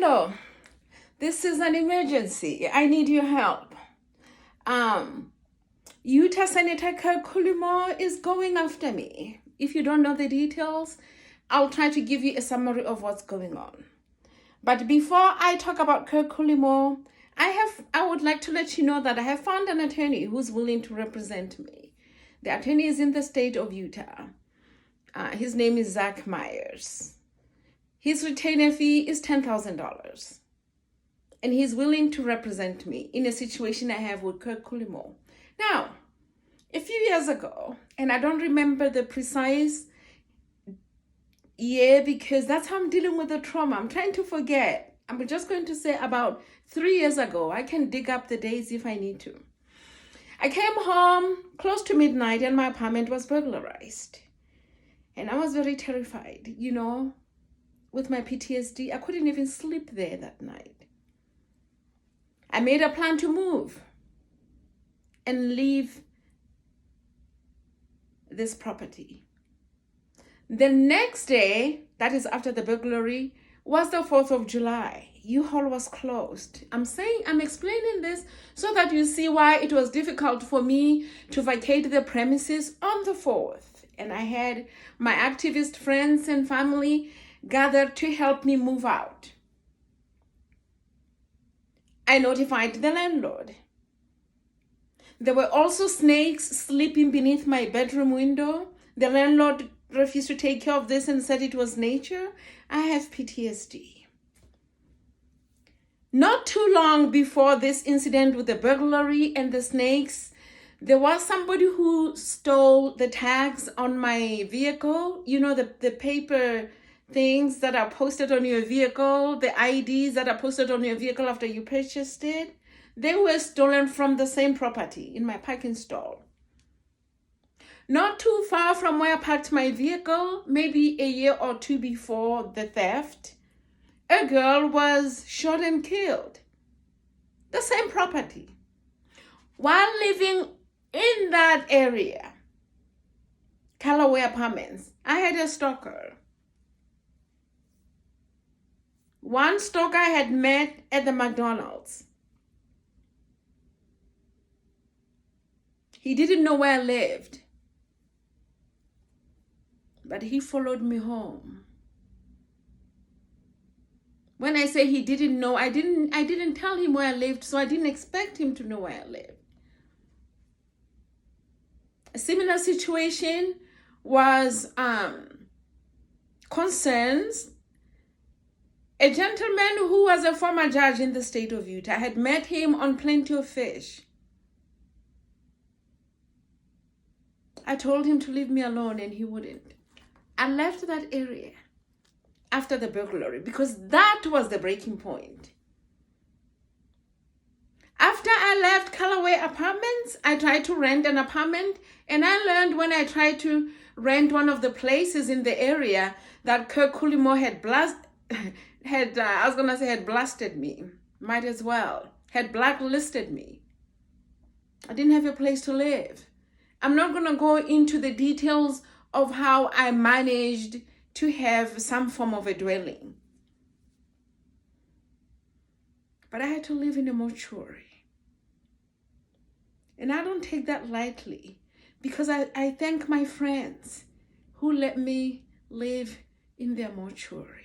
Hello, this is an emergency. I need your help. Utah Senator Cullimore is going after me. If you don't know the details, I'll try to give you a summary of what's going on. But before I talk about Cullimore, I would like to let you know that I have found an attorney who's willing to represent me. The attorney is in the state of Utah. His name is Zach Myers. His retainer fee is $10,000. And he's willing to represent me in a situation I have with Cullimore. Now, a few years ago, and I don't remember the precise year because that's how I'm dealing with the trauma. I'm trying to forget. I'm just going to say about 3 years ago. I can dig up the days if I need to. I came home close to midnight and my apartment was burglarized. And I was very terrified, with my PTSD. I couldn't even sleep there that night. I made a plan to move and leave this property. The next day, that is after the burglary, was the 4th of July. U-Haul was closed. I'm explaining this so that you see why it was difficult for me to vacate the premises on the 4th. And I had my activist friends and family gathered to help me move out. I notified the landlord. There were also snakes sleeping beneath my bedroom window. The landlord refused to take care of this and said it was nature. I have PTSD. Not too long before this incident with the burglary and the snakes, there was somebody who stole the tags on my vehicle. The paper things that are posted on your vehicle, the IDs that are posted on your vehicle after you purchased it. They were stolen from the same property in my parking stall. Not too far from where I parked my vehicle, maybe a year or two before the theft, a girl was shot and killed. The same property. While living in that area, Callaway Apartments, I had a stalker. One stalker I had met at the McDonald's. He didn't know where I lived, but he followed me home. When I say he didn't know, I didn't tell him where I lived, so I didn't expect him to know where I lived. A similar situation was concerns a gentleman who was a former judge in the state of Utah. I had met him on Plenty of Fish. I told him to leave me alone and he wouldn't. I left that area after the burglary because that was the breaking point. After I left Callaway Apartments, I tried to rent an apartment, and I learned when I tried to rent one of the places in the area that Cullimore had blasted me. Might as well. Had blacklisted me. I didn't have a place to live. I'm not going to go into the details of how I managed to have some form of a dwelling. But I had to live in a mortuary. And I don't take that lightly because I thank my friends who let me live in their mortuary.